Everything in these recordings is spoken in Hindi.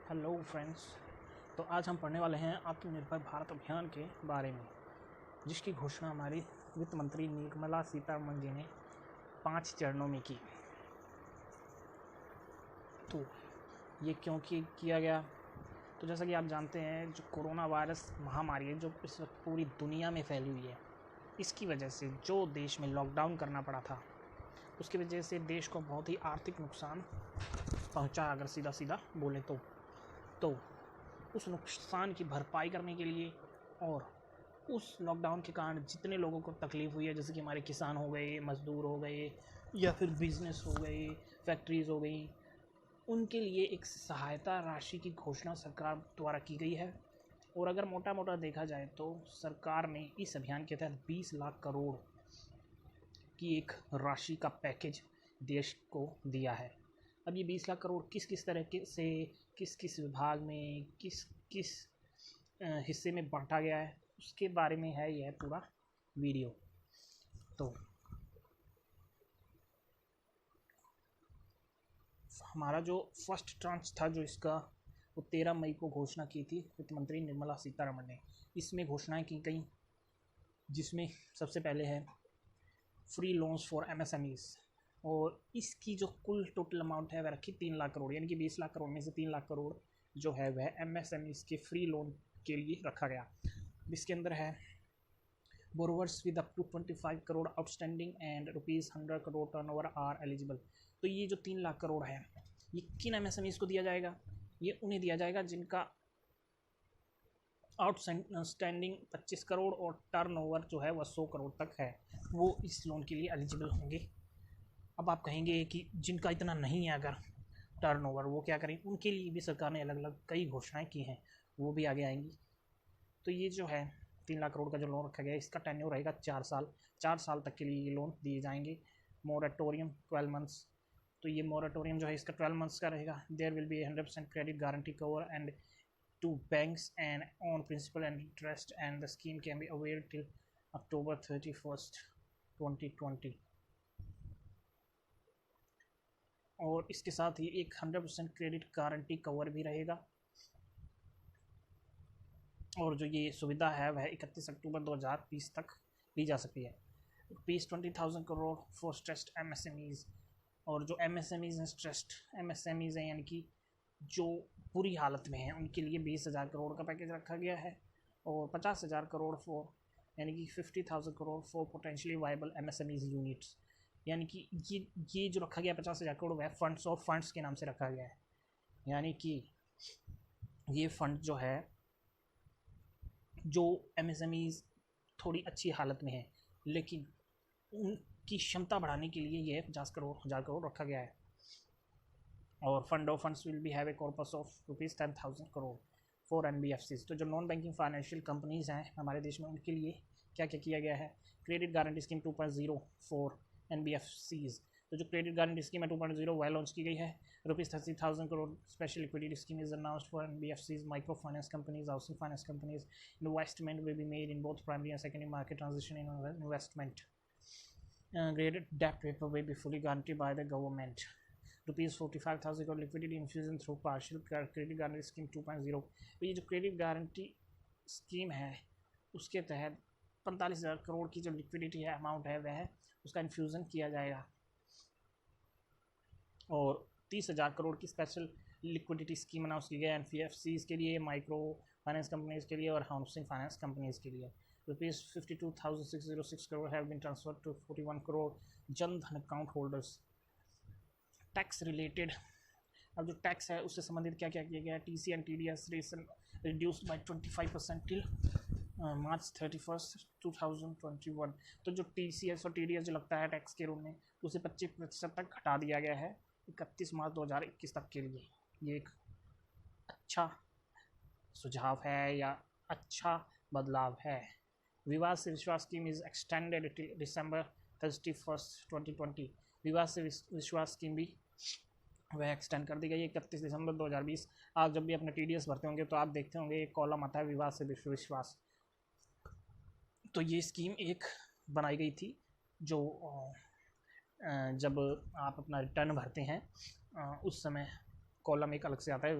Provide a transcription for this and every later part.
Hello friends. तो आज हम पढ़ने वाले हैं आत्मनिर्भर भारत अभियान के बारे में, जिसकी घोषणा हमारी वित्त मंत्री निर्मला सीतारमण जी ने 5 चरणों में की। तो ये क्यों किया गया? तो जैसा कि आप जानते हैं, जो कोरोना वायरस महामारी है जो इस वक्त पूरी दुनिया में फैली हुई है, इसकी वजह से जो देश में लॉकडाउन करना पड़ा था, उसकी वजह से देश को बहुत ही आर्थिक नुकसान पहुंचा, अगर सीधा सीधा बोले तो उस नुकसान की भरपाई करने के लिए और उस लॉकडाउन के कारण जितने लोगों को तकलीफ़ हुई है, जैसे कि हमारे किसान हो गए, मज़दूर हो गए, या फिर बिज़नेस हो गए, फैक्ट्रीज़ हो गई, उनके लिए एक सहायता राशि की घोषणा सरकार द्वारा की गई है। और अगर मोटा देखा जाए तो सरकार ने इस अभियान के तहत 20 लाख करोड़ की एक राशि का पैकेज देश को दिया है। अब ये 20 लाख करोड़ किस तरह के से किस विभाग में किस हिस्से में बांटा गया है, उसके बारे में है यह पूरा वीडियो। तो हमारा जो फर्स्ट ट्रांच था जो इसका, वो 13 मई को घोषणा की थी वित्त मंत्री निर्मला सीतारमण ने। इसमें घोषणाएं की गई, जिसमें सबसे पहले है फ्री लोन्स फॉर MSMEs, और इसकी जो कुल टोटल अमाउंट है वह रखी 3 लाख करोड़, यानी कि 20 लाख करोड़ में से 3 लाख करोड़ जो है वह MSMEs के फ्री लोन के लिए रखा गया। इसके अंदर है borrowers with up to 25 crore outstanding and ₹100 crore turnover are eligible. तो ये जो 3 लाख करोड़ है, ये किन MSMEs को दिया जाएगा? ये उन्हें दिया जाएगा जिनका आउटस्टैंडिंग 25 करोड़ और टर्नओवर जो है वह 100 करोड़ तक है, वो इस लोन के लिए एलिजिबल होंगे। अब आप कहेंगे कि जिनका इतना नहीं है अगर टर्नओवर, वो क्या करें? उनके लिए भी सरकार ने अलग अलग कई घोषणाएं की हैं, वो भी आगे आएंगी। तो ये जो है 3 लाख करोड़ का जो लोन रखा गया है, इसका टेन्योर रहेगा 4 साल तक के लिए ये लोन दिए जाएंगे। Moratorium 12 months. तो ये मोरेटोरियम जो है इसका 12 मंथ्स का रहेगा। There will be 100% credit guarantee cover and to banks and on principal and interest, and the scheme can be availed till October 31st, 2020। और इसके साथ ही एक 100% क्रेडिट गारंटी कवर भी रहेगा। और जो ये सुविधा है वह 31 अक्टूबर 2020 तक ली जा सकती है। ₹20,000 करोड़ फॉर स्ट्रेस्ड MSMEs। और जो MSMEs हैं, स्ट्रेस्ड MSMEs हैं, यानी कि जो बुरी हालत में हैं, उनके लिए 20,000 करोड़ का पैकेज रखा गया है। और 50,000 करोड़ फॉर, यानी कि 50,000 crore for potentially viable MSMEs units. यानी कि ये जो रखा गया 50,000 करोड़ वह फंड्स और फंड्स के नाम से रखा गया है। यानी कि ये फंड जो है, जो MSMEs थोड़ी अच्छी हालत में है लेकिन उनकी क्षमता बढ़ाने के लिए ये 50,000 करोड़ रखा गया है। और fund of funds will be have a corpus of ₹10,000 crore for NBFCs। तो जो नॉन बैंकिंग फाइनेंशियल कंपनीज़ हैं हमारे देश में, उनके लिए क्या क्या किया गया है? Credit guarantee scheme 2.0 for NBFCs। तो जो क्रेडिट गारंटी स्कीम है 2.0 वह लॉन्च की गई है। ₹30,000 crore special liquidity scheme is announced for NBFCs, micro finance companies, housing finance companies. Investment will be made in both primary and secondary market transition in investment. Graded debt paper will be fully guaranteed by the government. ₹45,000 crore liquidity infusion through partial credit guarantee scheme 2.0। तो ये जो क्रेडिट गारंटी स्कीम है उसके तहत 45,000 करोड़ की जो लिक्विडिटी है, अमाउंट है, वह उसका इन्फ्यूज़न किया जाएगा। और 30,000 करोड़ की स्पेशल लिक्विडिटी स्कीम अनाउंस की गई NBFCs के लिए, माइक्रो फाइनेंस कंपनीज के लिए और हाउसिंग फाइनेंस कंपनीज के लिए। ₹52,606 crore have been transferred to 41 crore Jan Dhan account holders. Tax related, अब जो टैक्स है उससे संबंधित क्या क्या किया गया है? TC and TDS ration reduced by 25% till March 31st, 2021। तो जो TCS और TDS जो लगता है टैक्स के रूप में, उसे 25% तक घटा दिया गया है 31 मार्च 2021 तक के लिए। ये एक अच्छा सुझाव है या अच्छा बदलाव है। विवाद से विश्वास scheme is extended till December 31st, 2020। विवाद से विश्वास स्कीम भी वह एक्सटेंड कर दी गई 31 दिसंबर 2020। आप जब भी अपने TDS भरते होंगे तो आप देखते होंगे एक कॉलम आता है विवाद से विश्वास। तो ये स्कीम एक बनाई गई थी जो जब आप अपना रिटर्न भरते हैं उस समय कॉलम एक अलग से आता है,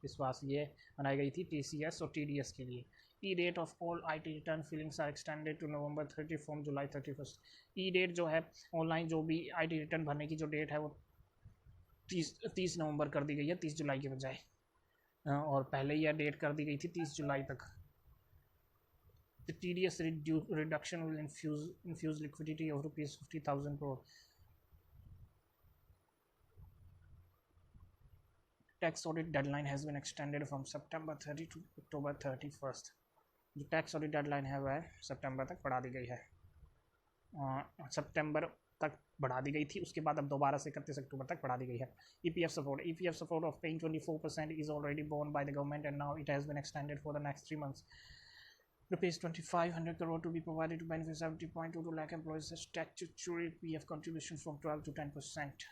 विश्वास ये बनाई गई थी TCS और TDS के लिए। ई date of all IT return filings are extended to November 30 from July 31। ई डेट जो है ऑनलाइन जो भी IT रिटर्न भरने की जो डेट है वो 30 नवंबर कर दी गई है, 30 जुलाई के बजाय, और पहले यह डेट कर दी गई थी 30 जुलाई तक। The TDS reduction will infuse liquidity of rupees 50,000 crore. Tax audit deadline has been extended from September 30 to October 31st. जो टैक्स ऑडिट डेडलाइन है वह सितंबर तक बढ़ा दी गई है, सितंबर तक बढ़ा दी गई थी, उसके बाद अब दोबारा से 31 अक्टूबर तक बढ़ा दी गई है। EPF support of paying 24% is already borne by the government and now it has been extended for the next 3 months. Rupees 2,500 crore to be provided to benefit 70.22 lakh employees. Statutory PF contribution from 12 to 10%.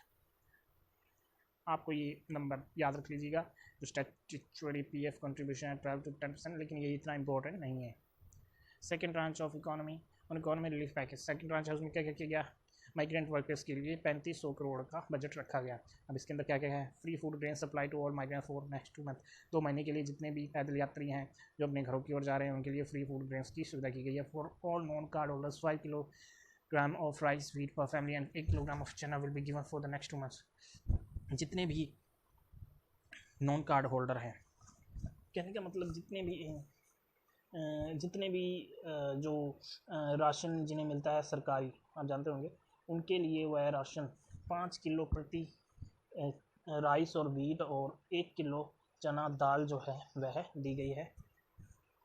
आपको ये नंबर याद रख लीजिएगा, जो स्टैट्यूटरी PF कंट्रीब्यूशन है 12 to 10%, लेकिन ये इतना इंपॉर्टेंट नहीं है। Second tranche of economy relief package, second tranche है उसमें क्या क्या किया गया, माइग्रेंट वर्कर्स के लिए 3500 करोड़ का बजट रखा गया। अब इसके अंदर क्या क्या है, free food grain supply to all migrant for next 2 month, 2 महीने के लिए जितने भी पैदल यात्री हैं जो अपने घरों की ओर जा रहे हैं उनके लिए फ्री फूड ग्रेन्स की सुविधा की गई है। For all non card holders 5 kilogram of rice wheat पर फैमिली एंड 1 किलोग्राम ऑफ चना will be given for the next 2 months. जितने भी नॉन कार्ड होल्डर हैं, कहने का मतलब जितने भी जो राशन जिन्हें मिलता है सरकारी, आप जानते होंगे, उनके लिए वह राशन 5 किलो प्रति राइस और व्हीट और 1 किलो चना दाल जो है वह दी गई है।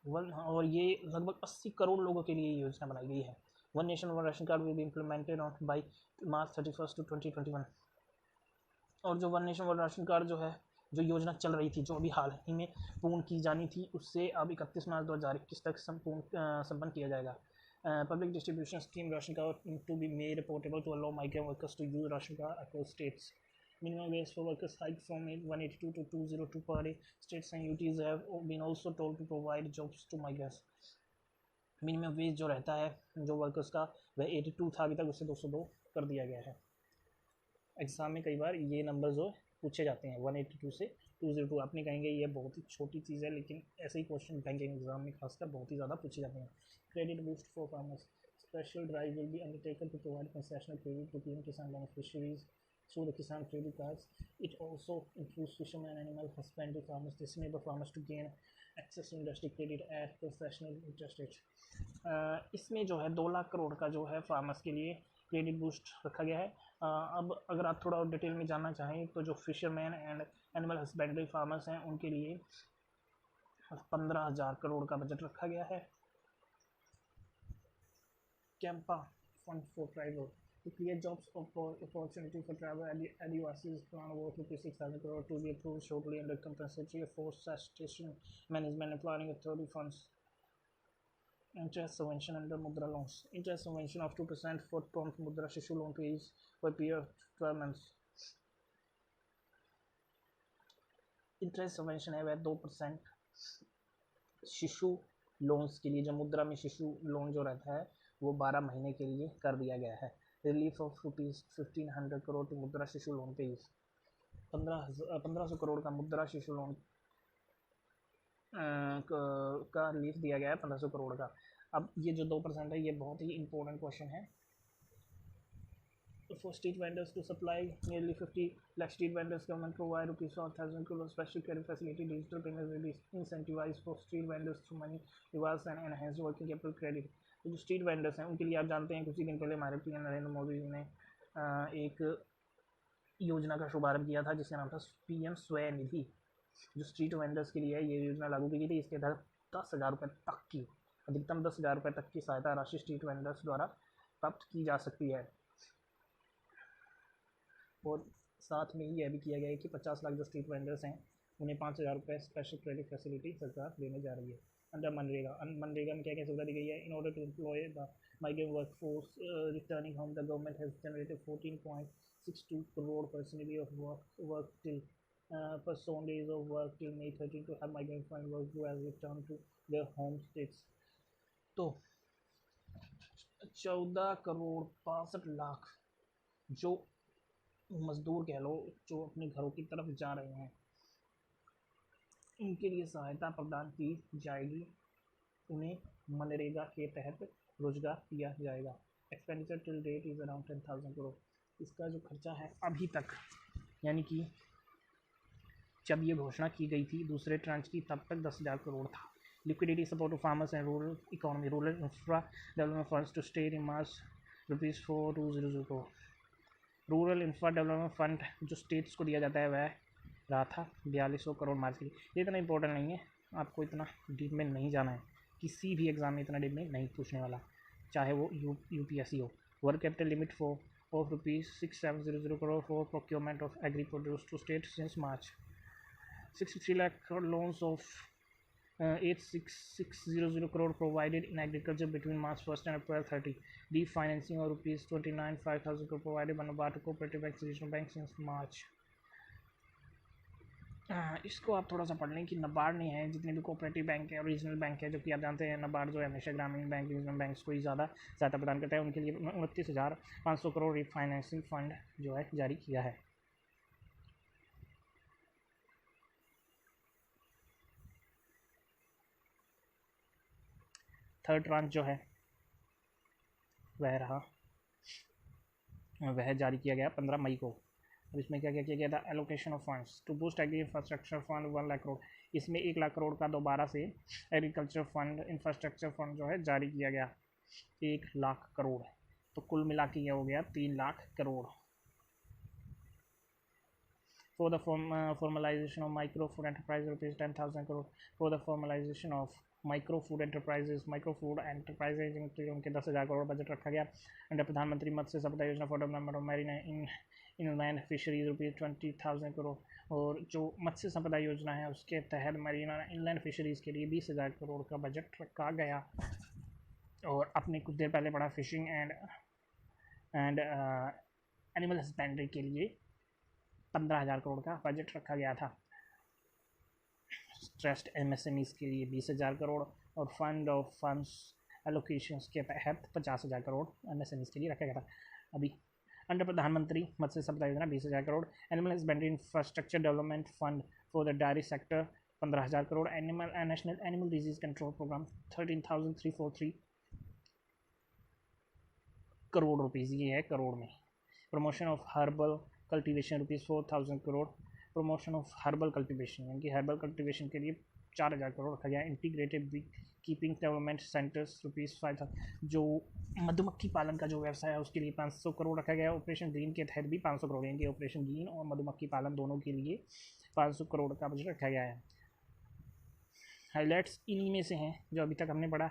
और ये लगभग 80 करोड़ लोगों के लिए योजना बनाई गई है। One nation one ration card will be implemented on by March 31 to 2021। और जो one nation one ration card जो है, जो योजना चल रही थी, जो अभी हाल ही में पूर्ण की जानी थी, उससे अब 31 मार्च 2021 तक संपन्न किया जाएगा। Public distribution scheme ration card to be made portable to allow migrant workers to use ration card across states. Minimum wage for workers hiked from 182 to 202 per day. States and UTs have been also told to provide jobs to migrants. Minimum wage जो रहता है जो वर्कर्स का, वह 82 था, अभी तक उसे 202 कर दिया गया है। एग्ज़ाम में कई बार ये नंबर जो पूछे जाते हैं 182 से 202। आपने कहेंगे ये बहुत ही छोटी चीज़ है, लेकिन ऐसे ही क्वेश्चन बैंकिंग एग्जाम में खासकर बहुत ही ज़्यादा पूछे जाते हैं। Credit boost for farmers, special drive will be undertaken to provide concessional credit to PM Kisan beneficiaries through the Kisan credit cards. It also includes fishermen and animal husbandry farmers. This enable farmers to gain access to industry credit at professional interest rates. इसमें जो है 2 लाख करोड़ का जो है फार्मर्स के लिए क्रेडिट बूस्ट रखा गया है। अब अगर आप थोड़ा और डिटेल में जानना चाहें तो जो fisherman and animal husbandry farmers हैं उनके लिए 15,000 करोड़ का बजट रखा गया है। CAMPA fund for tribal to create jobs opportunity for tribal Adivasis plan worth ₹6,000 crore to be approved shortly under compensatory afforestation management and planning authority funds. Interest subvention under Mudra loans. Interest subvention of 2% for prompt Mudra Shishu loan pays for a period of 12 months. Interest subvention है वह 2% शिशु लोन्स के लिए, जो मुद्रा में शिशु लोन जो रहता है वो 12 महीने के लिए कर दिया गया है। रिलीफ ऑफ ₹1,500 करोड़ टू मुद्रा शिशु लोन पे 1500 करोड़ का मुद्रा शिशु लोन का रिलीफ दिया गया है, 1500 करोड़ का। अब ये जो 2% है ये बहुत ही इंपॉर्टेंट क्वेश्चन है। For street vendors to supply nearly 50 lakh street vendors, government provide ₹4,000 crore special credit facility. Digital payments will be incentivized for street vendors through money rewards and enhanced working capital credit. तो जो स्ट्रीट वेंडर्स हैं उनके लिए आप जानते हैं कुछ ही दिन पहले हमारे पीएम नरेंद्र मोदी जी ने एक योजना का शुभारंभ किया था जिसका नाम था PM स्वयं निधि। जो स्ट्रीट वेंडर्स के लिए ये योजना लागू की गई थी। इसके तहत 10,000 रुपये तक की, अधिकतम 10,000 रुपये तक की सहायता राशि स्ट्रीट वेंडर्स द्वारा प्राप्त की जा सकती है। और साथ में यह भी किया गया है कि 50 लाख जो स्ट्रीट वेंडर्स हैं उन्हें 5,000 रुपये स्पेशल क्रेडिट फैसिलिटी सरकार देने जा रही है अंडर मनरेगा। मनरेगा में क्या क्या सुविधा दी गई है? In order to employ the migrant workforce returning home, the government has generated 14.62 crore personally of work till person days of work till May 13 to have migrant fund work who has returned to their home states। तो 14 करोड़ 65 लाख जो मजदूर कह लो जो अपने घरों की तरफ जा रहे हैं उनके लिए सहायता प्रदान की जाएगी, उन्हें मनरेगा के तहत रोजगार दिया जाएगा। Expenditure till that is around 10,000 crore. इसका जो खर्चा है अभी तक, यानी कि जब ये घोषणा की गई थी दूसरे ट्रांच की, तब तक 10,000 करोड़ था। Liquidity support to farmers and rural economy, rural infra development funds to state in March ₹4200 crore. Rural infra development fund जो स्टेट्स को दिया जाता है वह रहा था 4200 करोड़ मार्च के लिए। ये इतना इंपॉर्टेंट नहीं है, आपको इतना डीप में नहीं जाना है, किसी भी एग्जाम में इतना डीप में नहीं पूछने वाला, चाहे वो UPSC हो। Work capital limit of ₹6700 crore for procurement of agri produce to state since March. 63 lakh crore loans of 86600 crore provided in agriculture between March 1st and April 30. Refinancing of ₹29,500 crore provided by NABARD to cooperative banks, regional banks since March. इसको आप थोड़ा सा पढ़ लें कि नबार्ड नहीं है, जितने भी कोऑपरेटिव बैंक है और रीजनल बैंक है, जो कि आप जानते हैं नबार्ड जो है हमेशा ग्रामीण बैंक, रीजनल बैंक्स को ही ज़्यादा सहायता प्रदान करता है, उनके लिए 29,500 करोड़ रिफाइनेंसिंग फंड जो है जारी किया है। थर्ड ट्रांच जो है वह जारी किया गया 15 मई को। अब इसमें क्या क्या किया गया था? Allocation of funds to boost agri infrastructure fund 1 lakh crore. इसमें 1 लाख करोड़ का दोबारा से एग्रीकल्चर फंड, इंफ्रास्ट्रक्चर फंड जो है जारी किया गया 1 लाख करोड़, तो कुल मिला के यह हो गया 3 lakh crore. For the formalization of micro food enterprise ₹10,000 crore. For the formalization of micro food enterprises उनके 10,000 करोड़ बजट रखा गया। अंडर प्रधानमंत्री मत्स्य संपदा योजना for development of marine inland fisheries ₹20,000 crore. और जो मत्स्य संपदा योजना है उसके तहत मरीन और इनलैंड फिशरीज़ के लिए 20,000 करोड़ का बजट रखा गया। और अपने कुछ देर पहले पढ़ा फिशिंग एंड एनिमल हस्बेंड्री के लिए 15,000 करोड़ का बजट रखा गया था। स्ट्रेस्ड MSMEs के लिए 20,000 करोड़ और फंड ऑफ फंड्स एलोकेशंस के तहत 50,000 करोड़ MSMEs के लिए रखा गया था। अभी अंडर प्रधानमंत्री मत्स्य Sampada Yojana 20,000 crore. Animal husbandry infrastructure development fund for the dairy sector 15,000 crore. National animal disease control programme 13,343 crore rupees, ये है करोड़ में। Promotion of herbal cultivation ₹4,000 crore. Promotion of herbal cultivation यानी कि हर्बल कल्टीवेशन के लिए 4,000 करोड़ रखा गया। Integrated beekeeping development centres ₹5,000, जो मधुमक्खी पालन का जो व्यवसाय है उसके लिए 500 करोड़ रखा गया। ऑपरेशन ग्रीन के तहत भी 500 करोड़, यानी कि ऑपरेशन ग्रीन और मधुमक्खी पालन दोनों के लिए 500 करोड़ का बजट रखा गया है। हाईलाइट्स इन्हीं में से हैं जो अभी तक हमने पढ़ा।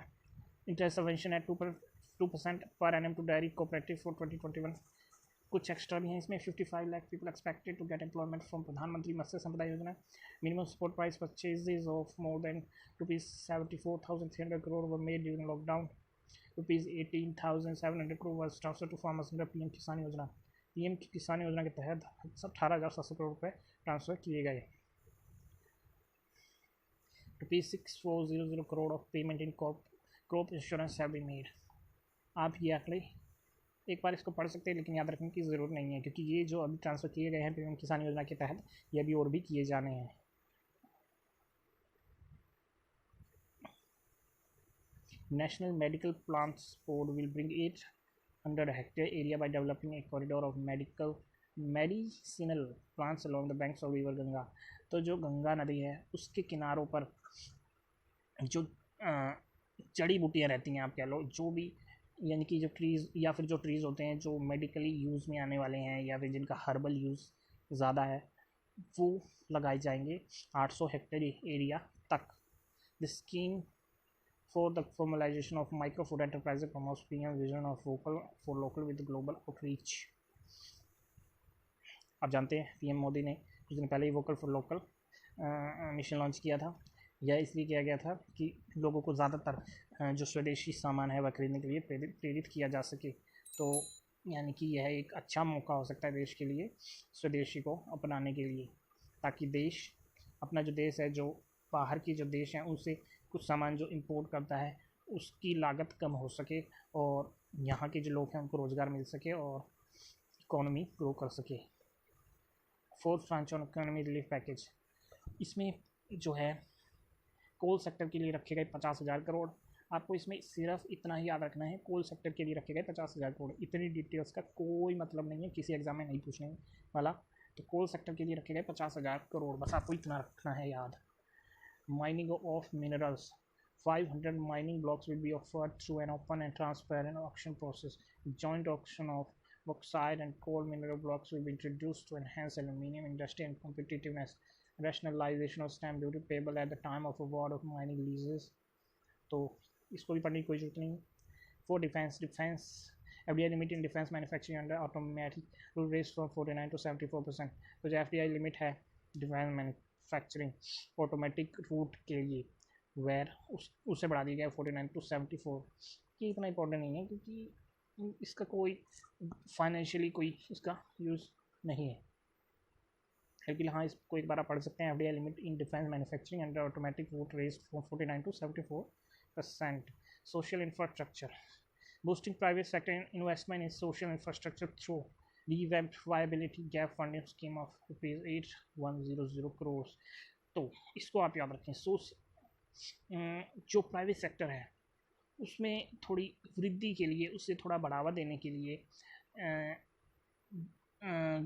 इंटरेस्ट सबवेंशन है 2% per annum to diary cooperative for 2021। कुछ एक्स्ट्रा भी हैं इसमें। 55 lakh people expected to get employment from प्रधानमंत्री मत्स्य संपदा योजना। Minimum support price purchases of more than ₹74,300 crore were made during lockdown. ₹18,700 crore was transfer to farmers under PM किसान योजना। PM किसान योजना के तहत 18,700 करोड़ रुपये ट्रांसफर किए गए। ₹6,400 crore of payment in crop insurance have been made. आप ये आंकड़े एक बार इसको पढ़ सकते हैं, लेकिन याद रखने की ज़रूरत नहीं है, क्योंकि ये जो अभी ट्रांसफ़र किए गए हैं PM किसान योजना के तहत, ये अभी और भी किए जाने हैं। National medical plants board will bring 800 hectare area by developing a corridor of medicinal plants along the banks of river Ganga. तो जो गंगा नदी है उसके किनारों पर जो जड़ी बूटियाँ रहती हैं, आप कह लो, जो भी, यानी कि जो ट्रीज़ या फिर जो ट्रीज़ होते हैं जो मेडिकली यूज़ में आने वाले हैं या फिर जिनका हर्बल यूज़ ज़्यादा है, वो लगाए जाएंगे 800 हेक्टेयर एरिया तक। The scheme for the formalization of micro food enterprise promotes PM vision of vocal for local with global outreach. आप जानते हैं PM मोदी ने कुछ दिन पहले ही vocal for local mission launch किया था। यह इसलिए किया गया था कि लोगों को ज़्यादातर जो स्वदेशी सामान है वह खरीदने के लिए प्रेरित किया जा सके। तो यानी कि यह एक अच्छा मौका हो सकता है देश के लिए स्वदेशी को अपनाने के लिए, ताकि देश, अपना जो देश है, जो बाहर की जो देश हैं उनसे कुछ सामान जो इंपोर्ट करता है उसकी लागत कम हो सके और यहाँ के जो लोग हैं उनको रोज़गार मिल सके और इकोनॉमी ग्रो कर सके। Fourth tranche on economy relief package, इसमें जो है कोल सेक्टर के लिए रखे गए 50,000 करोड़। आपको इसमें सिर्फ इतना ही याद रखना है, कोल सेक्टर के लिए रखे गए 50,000 करोड़। इतनी डिटेल्स का कोई मतलब नहीं है, किसी एग्जाम में नहीं पूछने वाला। तो कोल सेक्टर के लिए रखे गए 50,000 करोड़, बस आपको इतना रखना है याद। Mining of minerals, 500 mining blocks will be offered through an open and transparent auction process. Joint auction of bauxite and coal mineral blocks will be introduced to enhance aluminium industry and competitiveness. Rationalization of stamp duty payable at the time of award of mining leases. तो इसको भी पढ़ने की कोई जरूरत नहीं। For defence, FDI limit in defense manufacturing under automatic rule raised from 49 to 74%। तो जो FDI लिमिट है डिफेंस मैन्युफैक्चरिंग ऑटोमेटिक रूट के लिए वेयर उससे बढ़ा दिया गया 49 to 74। ये इतना इंपॉर्टेंट नहीं है क्योंकि इसका कोई फाइनेंशियली कोई इसका यूज़ नहीं है, लेकिन हाँ इसको एक बार आप पढ़ सकते हैं। FDI limit in defence manufacturing under automatic route raised from 49 to 74%। Social infrastructure, boosting private sector investment in social infrastructure through revamped viability gap funding scheme of ₹8100 crores। तो इसको आप याद रखें। जो प्राइवेट सेक्टर है उसमें थोड़ी वृद्धि के लिए, उससे थोड़ा बढ़ावा देने के लिए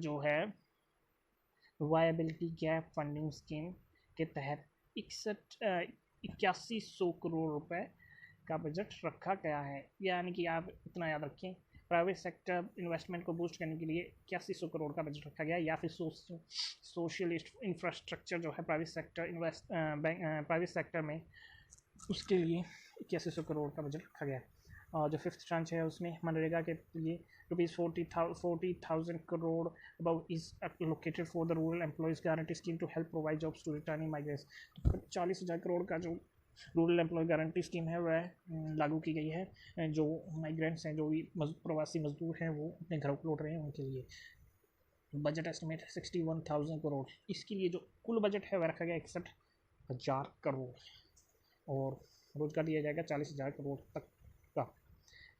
जो है वायबिलिटी गैप फंडिंग स्कीम के तहत 8100 करोड़ रुपए का बजट रखा गया है। यानी कि आप इतना याद रखें, प्राइवेट सेक्टर इन्वेस्टमेंट को बूस्ट करने के लिए 8100 करोड़ का बजट रखा गया, या फिर सोशल इंफ्रास्ट्रक्चर जो है प्राइवेट सेक्टर में, उसके लिए 8100 करोड़ का बजट रखा गया। और जो फिफ्थ ट्रांच है उसमें मनरेगा के लिए ₹40,000 crore about is located for the rural employees guarantee scheme to help provide jobs to returning migrants. तो 40,000 करोड़ का जो रूरल एम्प्लॉय गारंटी स्कीम है वह लागू की गई है। जो माइग्रेंट्स हैं, जो भी प्रवासी मजदूर हैं, वो अपने घरों को लौट रहे हैं, उनके लिए। बजट एस्टिमेट है 61,000 करोड़। इसके लिए जो कुल बजट है वह रखा गया 61,000 करोड़, और रोजगार दिया जाएगा 40,000 करोड़ तक का।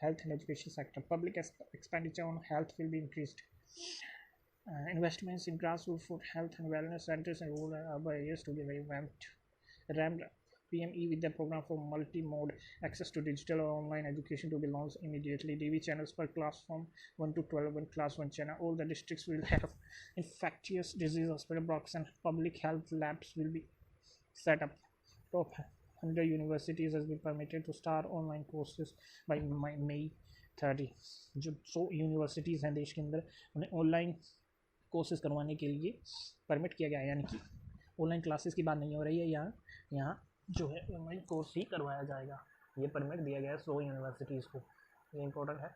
Health and education sector, public expenditure on health will be increased. Investments in grassroots health and wellness centers and rural and urban areas to be ramped PME with the program for multi-mode access to digital or online education to be launched immediately. DV channels per class from 1 to 12 and class 1 channel. All the districts will have infectious disease hospital blocks and public health labs will be set up. Top 100 universities has been permitted to start online courses by May 30। जो 100 यूनिवर्सिटीज़ हैं देश के अंदर, उन्हें ऑनलाइन कोर्सेज करवाने के लिए परमिट किया गया है। यानी कि ऑनलाइन क्लासेस की बात नहीं हो रही है, यहाँ जो है ऑनलाइन कोर्स ही करवाया जाएगा। ये परमिट दिया गया है 100 यूनिवर्सिटीज़ को, ये इंपॉर्टेंट है।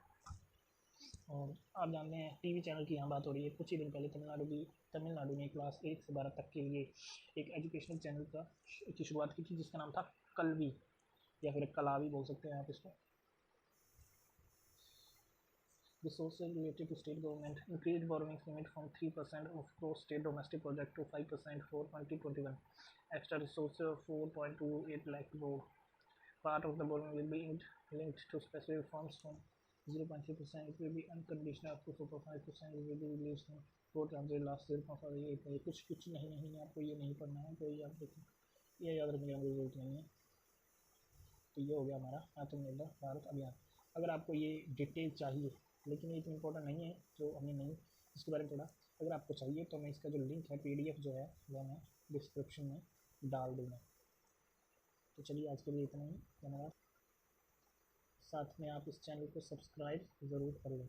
और आप जानते हैं टीवी चैनल की यहाँ बात हो रही है। कुछ ही दिन पहले तमिलनाडु ने क्लास 1 से 12 तक के लिए एक एजुकेशनल चैनल की शुरुआत की थी, जिसका नाम था कलवी, या फिर कलावी बोल सकते हैं आप इसको। Resources related to state government increased borrowing limit from 3% of gross state domestic product to 5% for 2021. Extra resources of 4.28 lakh crore. Part of the borrowing will be linked to specific funds from 0.3%. It will be unconditional up to 4.5%. It will be released in 4 tranches last 0.58. कुछ नहीं आपको ये नहीं पढ़ना है, तो ये आप देखें, ये याद रखने की जरूरत नहीं है। तो ये हो गया हमारा आत्मनिर्भर भारत अभियान। अगर आपको ये डिटेल चाहिए, लेकिन ये इतना इंपॉर्टेंट नहीं है जो हमने नहीं इसके बारे में थोड़ा, अगर आपको चाहिए तो मैं इसका जो लिंक है PDF जो है वह मैं डिस्क्रिप्शन में डाल दूँगा। तो चलिए आज के लिए इतना ही, धन्यवाद। साथ में आप इस चैनल को सब्सक्राइब ज़रूर कर लें।